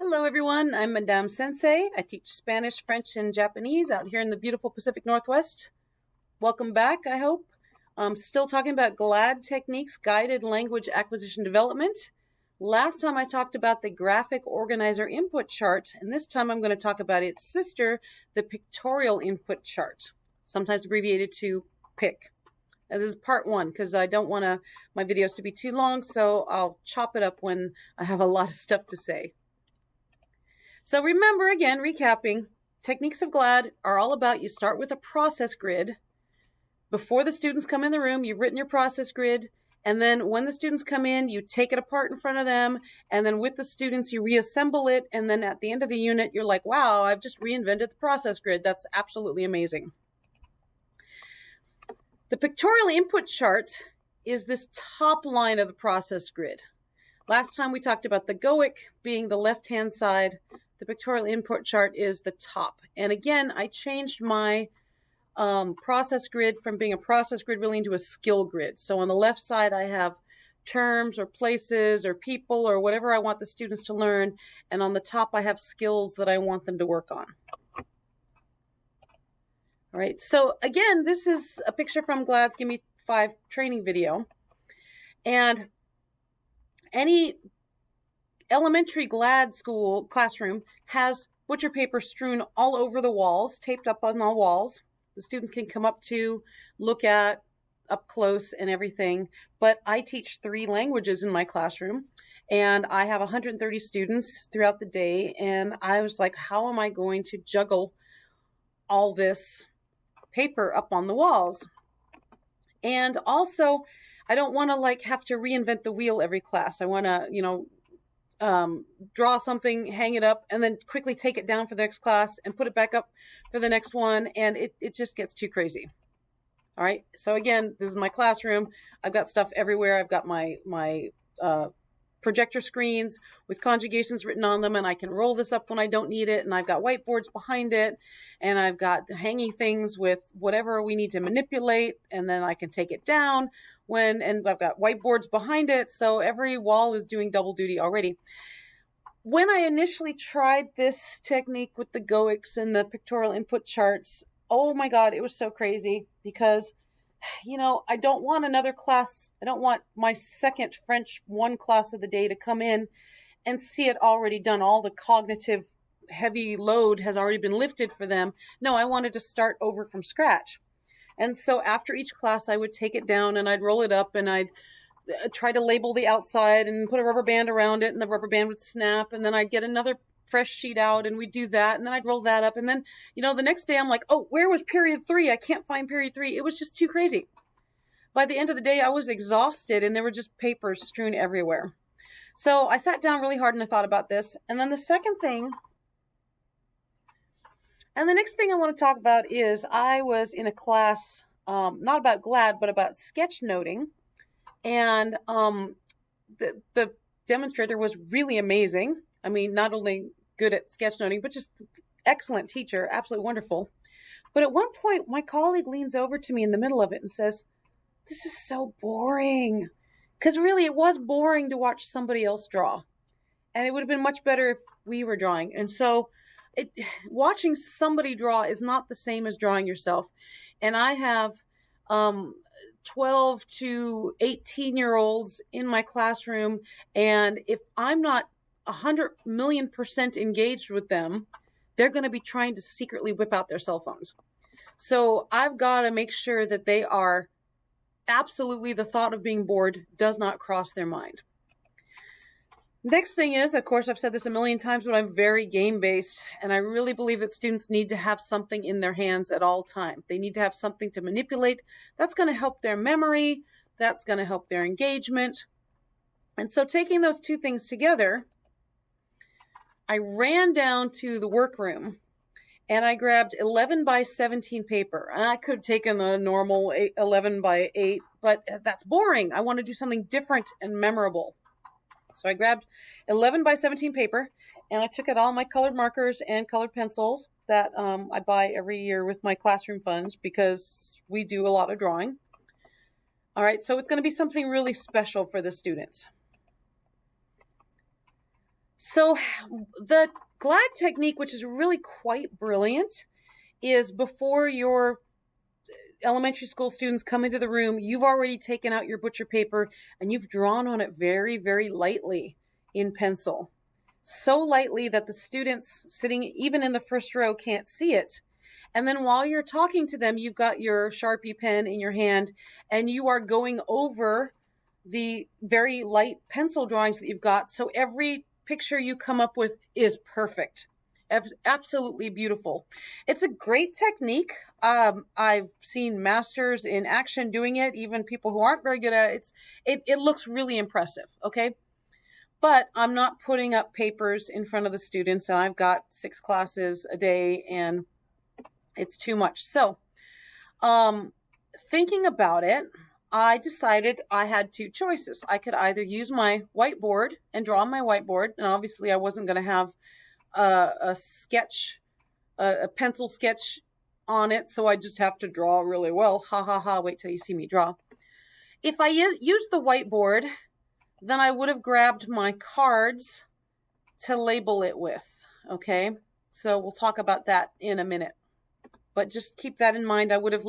Hello everyone, I'm Madame Sensei. I teach Spanish, French, and Japanese out here in the beautiful Pacific Northwest. Welcome back, I hope. I'm still talking about GLAD techniques, guided language acquisition development. Last time I talked about the graphic organizer input chart, and this time I'm going to talk about its sister, the pictorial input chart, sometimes abbreviated to PIC. And this is part one because I don't want my videos to be too long, so I'll chop it up when I have a lot of stuff to say. So remember, again, recapping, techniques of GLAD are all about you start with a process grid. Before the students come in the room, you've written your process grid. And then when the students come in, you take it apart in front of them. And then with the students, you reassemble it. And then at the end of the unit, you're like, wow, I've just reinvented the process grid. That's absolutely amazing. The pictorial input chart is this top line of the process grid. Last time we talked about the GOIC being the left-hand side. The pictorial input chart is the top. And again, I changed my process grid from being a process grid really into a skill grid. So on the left side, I have terms or places or people or whatever I want the students to learn. And on the top, I have skills that I want them to work on. All right, so again, this is a picture from GLAD's Give Me 5 training video. And any elementary GLAD school classroom has butcher paper strewn all over the walls, taped up on the walls. The students can come up to, look at, up close and everything. But I teach 3 languages in my classroom, and I have 130 students throughout the day. And I was like, how am I going to juggle all this paper up on the walls? And also, I don't want to have to reinvent the wheel every class. I want to, draw something, hang it up, and then quickly take it down for the next class and put it back up for the next one. And it just gets too crazy. All right. So again, this is my classroom. I've got stuff everywhere. I've got my projector screens with conjugations written on them, and I can roll this up when I don't need it. And I've got whiteboards behind it, and I've got hanging things with whatever we need to manipulate, and then I can take it down and I've got whiteboards behind it. So every wall is doing double duty already. When I initially tried this technique with the GOICs and the pictorial input charts, oh my God, it was so crazy because I don't want another class. I don't want my second French 1 class of the day to come in and see it already done. All the cognitive heavy load has already been lifted for them. No, I wanted to start over from scratch. And so after each class, I would take it down and I'd roll it up and I'd try to label the outside and put a rubber band around it, and the rubber band would snap. And then I'd get another fresh sheet out and we'd do that. And then I'd roll that up. And then, the next day I'm like, oh, where was period 3? I can't find period 3. It was just too crazy. By the end of the day, I was exhausted and there were just papers strewn everywhere. So I sat down really hard and I thought about this. And then the next thing I want to talk about is I was in a class, not about GLAD, but about sketchnoting. And the demonstrator was really amazing. I mean, not only good at sketchnoting, but just excellent teacher, absolutely wonderful. But at one point, my colleague leans over to me in the middle of it and says, "This is so boring." Because really, it was boring to watch somebody else draw. And it would have been much better if we were drawing. And so watching somebody draw is not the same as drawing yourself. And I have 12 to 18-year-olds in my classroom. And if I'm not 100,000,000% engaged with them, they're going to be trying to secretly whip out their cell phones. So I've got to make sure that they are absolutely, the thought of being bored does not cross their mind. Next thing is, of course, I've said this a million times, but I'm very game-based, and I really believe that students need to have something in their hands at all times. They need to have something to manipulate. That's going to help their memory. That's going to help their engagement. And so taking those 2 things together, I ran down to the workroom and I grabbed 11 by 17 paper. And I could have taken a normal 11 by 8, but that's boring. I want to do something different and memorable. So I grabbed 11 by 17 paper and I took out all my colored markers and colored pencils that I buy every year with my classroom funds because we do a lot of drawing. All right, so it's going to be something really special for the students. So the GLAD technique, which is really quite brilliant, is before your elementary school students come into the room, you've already taken out your butcher paper and you've drawn on it very, very lightly in pencil. So lightly that the students sitting even in the first row can't see it. And then while you're talking to them, you've got your Sharpie pen in your hand and you are going over the very light pencil drawings that you've got. So every picture you come up with is perfect. Absolutely beautiful. It's a great technique. I've seen masters in action doing it, even people who aren't very good at it. It looks really impressive, okay? But I'm not putting up papers in front of the students, and I've got 6 classes a day, and it's too much. So, thinking about it, I decided I had 2 choices. I could either use my whiteboard and draw on my whiteboard, and obviously I wasn't going to have a sketch, a pencil sketch on it, so I just have to draw really well. Ha ha ha, wait till you see me draw. If I used the whiteboard, then I would have grabbed my cards to label it with, okay? So we'll talk about that in a minute. But just keep that in mind. I would have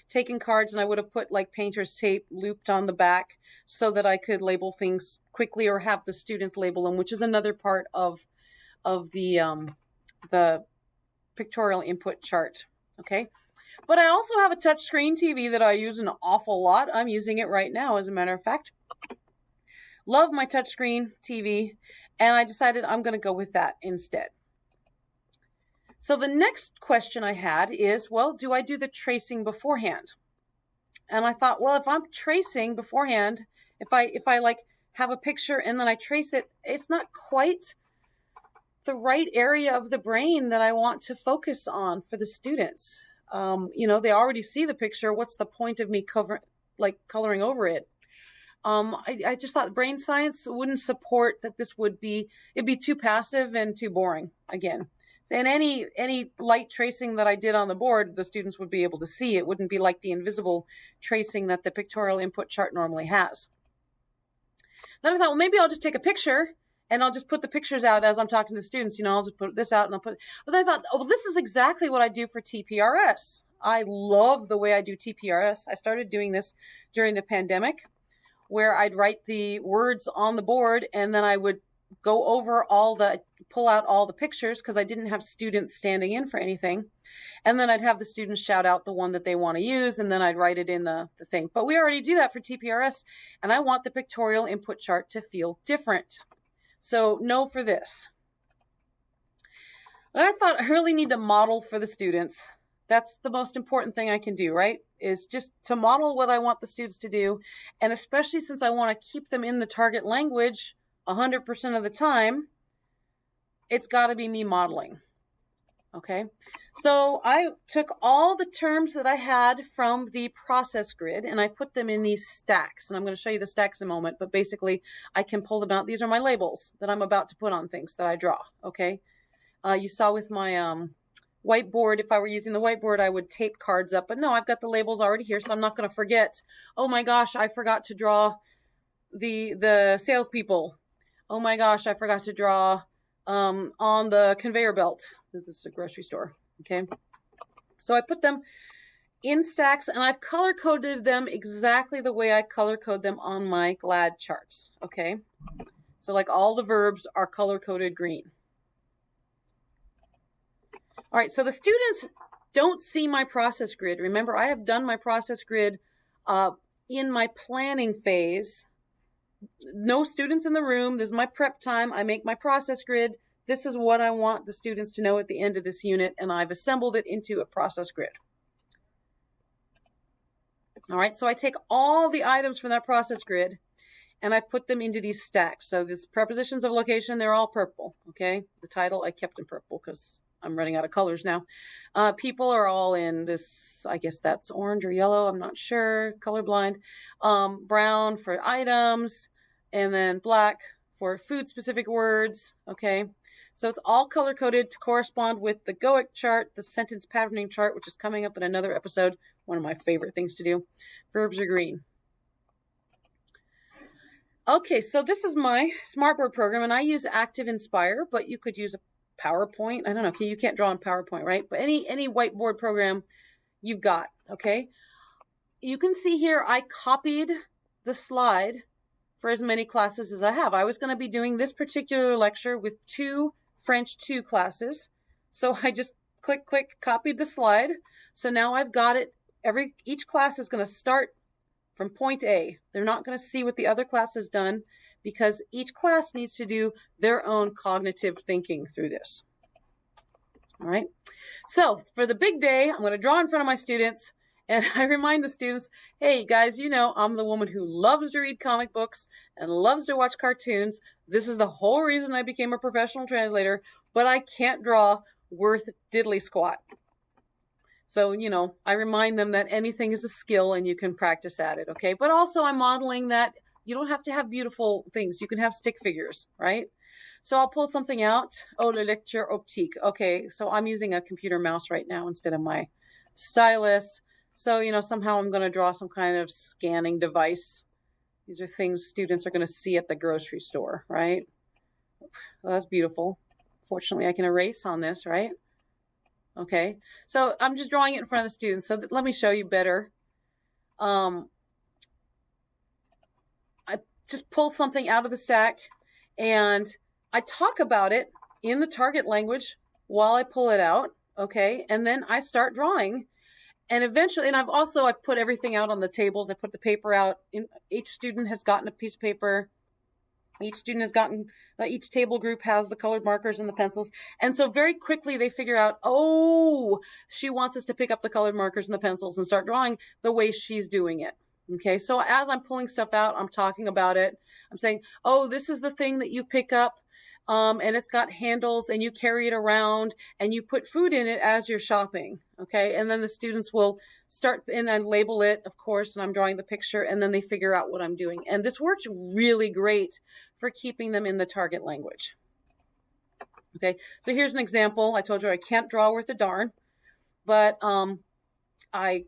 taken cards and I would have put painter's tape looped on the back so that I could label things quickly or have the students label them, which is another part of the pictorial input chart, okay? But I also have a touchscreen TV that I use an awful lot. I'm using it right now, as a matter of fact. Love my touchscreen TV, and I decided I'm going to go with that instead. So the next question I had is, well, do I do the tracing beforehand? And I thought, well, if I'm tracing beforehand, if I have a picture and then I trace it, it's not quite the right area of the brain that I want to focus on for the students. They already see the picture. What's the point of me coloring over it? I just thought brain science wouldn't support that. It'd be too passive and too boring again. And any light tracing that I did on the board, the students would be able to see. It wouldn't be like the invisible tracing that the pictorial input chart normally has. Then I thought, well, maybe I'll just take a picture and I'll just put the pictures out as I'm talking to the students. I'll just put this out and but then I thought, oh, well, this is exactly what I do for TPRS. I love the way I do TPRS. I started doing this during the pandemic, where I'd write the words on the board and then I would go over pull out all the pictures because I didn't have students standing in for anything. And then I'd have the students shout out the one that they want to use, and then I'd write it in the thing. But we already do that for TPRS, and I want the pictorial input chart to feel different. So no for this. And I thought I really need to model for the students. That's the most important thing I can do, right? Is just to model what I want the students to do. And especially since I want to keep them in the target language 100% of the time, it's got to be me modeling. Okay, so I took all the terms that I had from the process grid and I put them in these stacks. And I'm going to show you the stacks in a moment, but basically I can pull them out. These are my labels that I'm about to put on things that I draw, okay? You saw with my whiteboard, if I were using the whiteboard, I would tape cards up. But no, I've got the labels already here, so I'm not going to forget. Oh my gosh, I forgot to draw the salespeople. Oh my gosh, I forgot to draw on the conveyor belt. This is a grocery store, okay? So I put them in stacks and I've color coded them exactly the way I color code them on my GLAD charts, okay? So all the verbs are color coded green. All right, so the students don't see my process grid. Remember, I have done my process grid in my planning phase. No students in the room. This is my prep time. I make my process grid. This is what I want the students to know at the end of this unit, and I've assembled it into a process grid. All right, so I take all the items from that process grid, and I've put them into these stacks. So these prepositions of location, they're all purple, okay? The title I kept in purple because I'm running out of colors now. People are all in this, I guess that's orange or yellow, I'm not sure, colorblind. Brown for items, and then black for food-specific words, okay? So it's all color-coded to correspond with the GOIC chart, the sentence patterning chart, which is coming up in another episode, one of my favorite things to do. Verbs are green. Okay, so this is my smartboard program, and I use Active Inspire, but you could use a PowerPoint. I don't know. Okay, you can't draw in PowerPoint, right? But any whiteboard program you've got, okay? You can see here I copied the slide for as many classes as I have. I was going to be doing this particular lecture with 2 French 2 classes. So I just click, copied the slide. So now I've got it. Each class is going to start from point A. They're not going to see what the other class has done because each class needs to do their own cognitive thinking through this. All right. So for the big day, I'm going to draw in front of my students. And I remind the students, hey guys, you know, I'm the woman who loves to read comic books and loves to watch cartoons. This is the whole reason I became a professional translator, but I can't draw worth diddly squat. So, you know, I remind them that anything is a skill and you can practice at it, okay? But also I'm modeling that you don't have to have beautiful things. You can have stick figures, right? So I'll pull something out. Oh, le lecture optique. Okay, so I'm using a computer mouse right now instead of my stylus. So, you know, somehow I'm going to draw some kind of scanning device. These are things students are going to see at the grocery store, right? Well, that's beautiful. Fortunately, I can erase on this, right? Okay, so I'm just drawing it in front of the students. So let me show you better. I just pull something out of the stack and I talk about it in the target language while I pull it out, okay? And then I start drawing. And eventually, and I've put everything out on the tables. I put the paper out. Each student has gotten a piece of paper. Each student has gotten, each table group has the colored markers and the pencils. And so very quickly they figure out, oh, she wants us to pick up the colored markers and the pencils and start drawing the way she's doing it. Okay, so as I'm pulling stuff out, I'm talking about it. I'm saying, oh, this is the thing that you pick up. And it's got handles and you carry it around and you put food in it as you're shopping. Okay. And then the students will start and then label it, of course, and I'm drawing the picture and then they figure out what I'm doing. And this works really great for keeping them in the target language. Okay. So here's an example. I told you I can't draw worth a darn, but I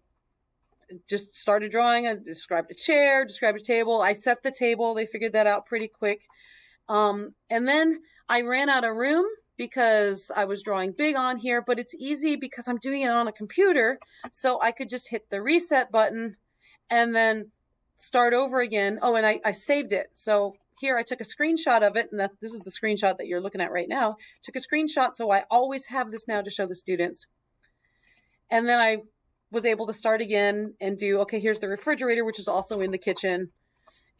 just started drawing. I described a chair, described a table. I set the table. They figured that out pretty quick. And then I ran out of room because I was drawing big on here, but it's easy because I'm doing it on a computer. So I could just hit the reset button and then start over again. Oh, and I saved it. So here I took a screenshot of it. And this is the screenshot that you're looking at right now. Took a screenshot. So I always have this now to show the students. And then I was able to start again and do, okay, here's the refrigerator, which is also in the kitchen.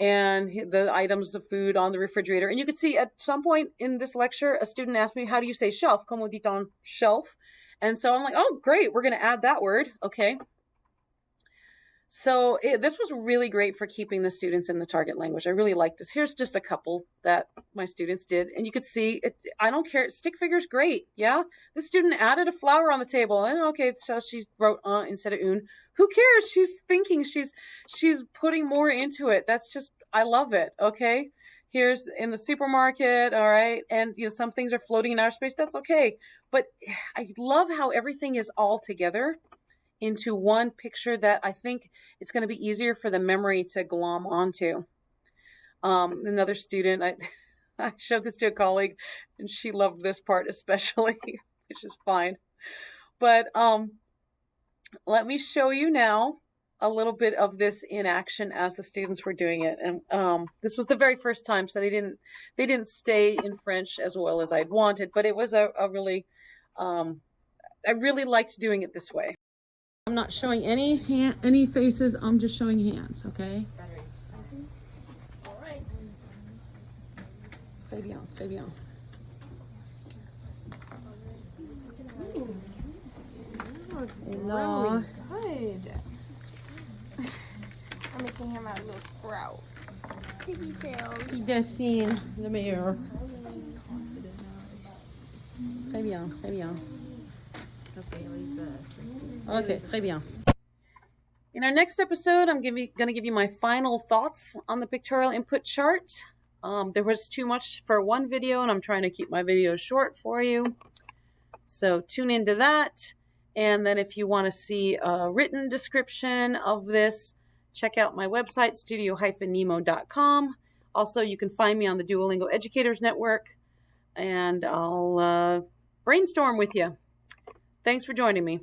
And the items of food on the refrigerator. And you could see at some point in this lecture, a student asked me, how do you say shelf? Comment dit-on shelf? And so I'm like, oh, great. We're going to add that word. Okay. So this was really great for keeping the students in the target language. I really like this. Here's just a couple that my students did. And you could see, I don't care. Stick figure's great. Yeah. This student added a flower on the table. And okay, so she wrote instead of un. Who cares? She's thinking, she's putting more into it. That's just, I love it. Okay. Here's in the supermarket. All right. And you know, some things are floating in outer space. That's okay. But I love how everything is all together into one picture that I think it's going to be easier for the memory to glom onto. Another student, I showed this to a colleague and she loved this part especially, which is fine. But let me show you now a little bit of this in action as the students were doing it. And this was the very first time, so they didn't stay in French as well as I'd wanted, but it was a really, I really liked doing it this way. I'm not showing any faces, I'm just showing hands, okay? All right. Très bien, très bien. Really good. I'm making him out a little sprout. Piggy tails. Il dessine le meilleur. Très bien, très bien. Okay, très bien. In our next episode, I'm going to give you my final thoughts on the pictorial input chart. There was too much for one video, and I'm trying to keep my videos short for you. So tune into that. And then if you want to see a written description of this, check out my website, studio-nemo.com. Also, you can find me on the Duolingo Educators Network, and I'll brainstorm with you. Thanks for joining me.